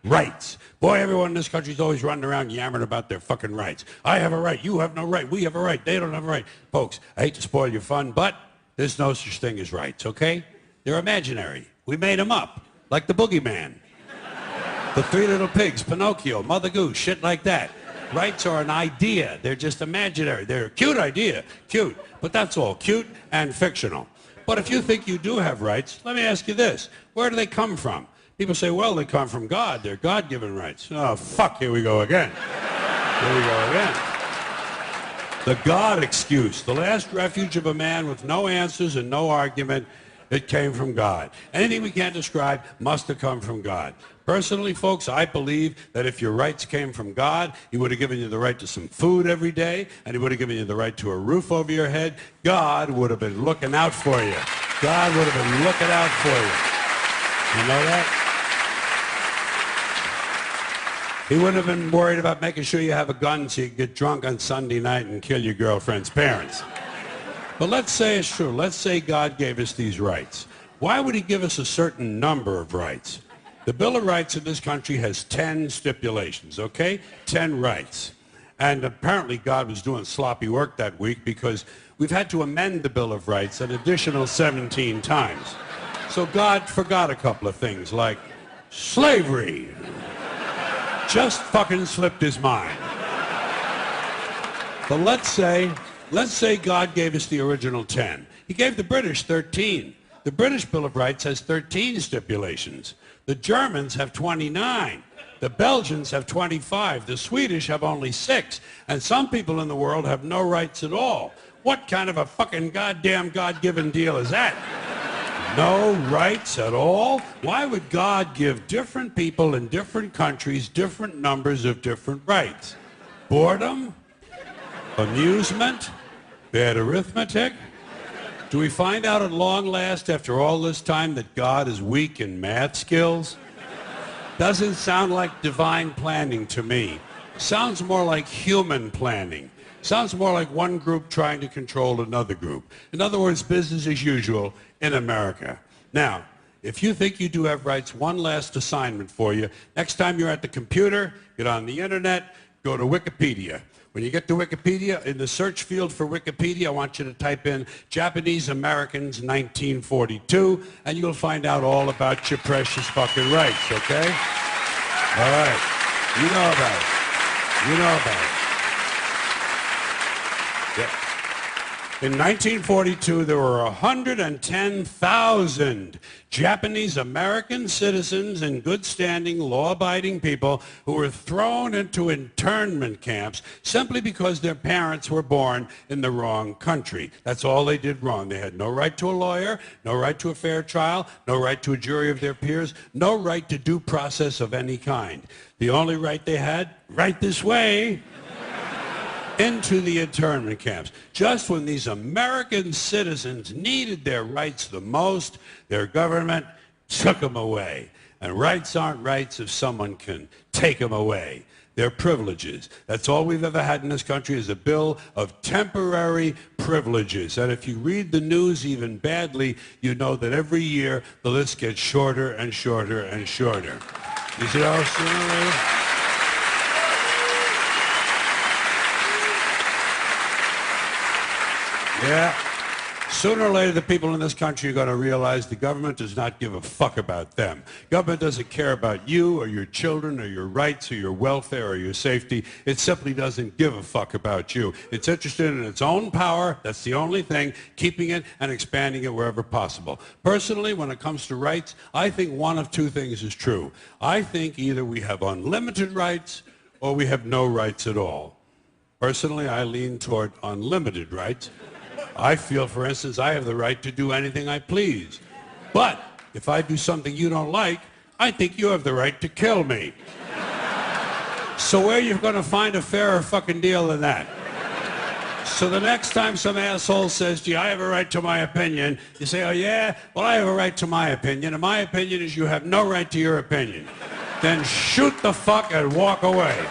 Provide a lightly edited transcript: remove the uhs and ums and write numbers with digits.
Rights. Boy, everyone in this country is always running around yammering about their fucking rights. I have a right. You have no right. We have a right. They don't have a right. Folks, I hate to spoil your fun, but there's no such thing as rights, okay? They're imaginary. We made them up, like the boogeyman. The Three Little Pigs, Pinocchio, Mother Goose, shit like that. Rights are an idea. They're just imaginary. They're a cute idea. Cute. But that's all. Cute and fictional. But if you think you do have rights, let me ask you this. Where do they come from? People say, well, they come from God. They're God-given rights. Oh, fuck, here we go again. Here we go again. The God excuse. The last refuge of a man with no answers and no argument. It came from God. Anything we can't describe must have come from God. Personally, folks, I believe that if your rights came from God, he would have given you the right to some food every day, and he would have given you the right to a roof over your head. God would have been looking out for you. God would have been looking out for you. You know that? He wouldn't have been worried about making sure you have a gun so you can get drunk on Sunday night and kill your girlfriend's parents. But let's say it's true. Let's say God gave us these rights. Why would he give us a certain number of rights? The Bill of Rights in this country has 10 stipulations, okay? 10 rights. And apparently God was doing sloppy work that week because we've had to amend the Bill of Rights an additional 17 times. So God forgot a couple of things like slavery. Just fucking slipped his mind. But let's say God gave us the original 10. He gave the British 13. The British Bill of Rights has 13 stipulations. The Germans have 29. The Belgians have 25. The Swedish have only 6. And some people in the world have no rights at all. What kind of a fucking goddamn God-given deal is that? No rights at all? Why would God give different people in different countries different numbers of different rights? Boredom? Amusement? Bad arithmetic? Do we find out at long last after all this time that God is weak in math skills? Doesn't sound like divine planning to me. Sounds more like human planning. Sounds more like one group trying to control another group. In other words, business as usual in America. Now, if you think you do have rights, one last assignment for you. Next time you're at the computer, get on the internet, go to Wikipedia. When you get to Wikipedia, in the search field for Wikipedia, I want you to type in Japanese Americans 1942, and you'll find out all about your precious fucking rights, okay? All right. You know about it. You know about it. Yeah. In 1942, there were 110,000 Japanese American citizens and good standing, law-abiding people who were thrown into internment camps simply because their parents were born in the wrong country. That's all they did wrong. They had no right to a lawyer, no right to a fair trial, no right to a jury of their peers, no right to due process of any kind. The only right they had, right this way, into the internment camps. Just when these American citizens needed their rights the most, their government took them away. And rights aren't rights if someone can take them away. They're privileges. That's all we've ever had in this country is a bill of temporary privileges. And if you read the news even badly, you know that every year the list gets shorter and shorter and shorter. You see how sooner or later? Yeah. Sooner or later, the people in this country are going to realize the government does not give a fuck about them. Government doesn't care about you or your children or your rights or your welfare or your safety. It simply doesn't give a fuck about you. It's interested in its own power. That's the only thing, keeping it and expanding it wherever possible. Personally, when it comes to rights, I think one of two things is true. I think either we have unlimited rights or we have no rights at all. Personally, I lean toward unlimited rights. I feel, for instance, I have the right to do anything I please. But if I do something you don't like, I think you have the right to kill me. So where are you going to find a fairer fucking deal than that? So the next time some asshole says to you, I have a right to my opinion, you say, oh yeah? Well, I have a right to my opinion, and my opinion is you have no right to your opinion. Then shoot the fuck and walk away.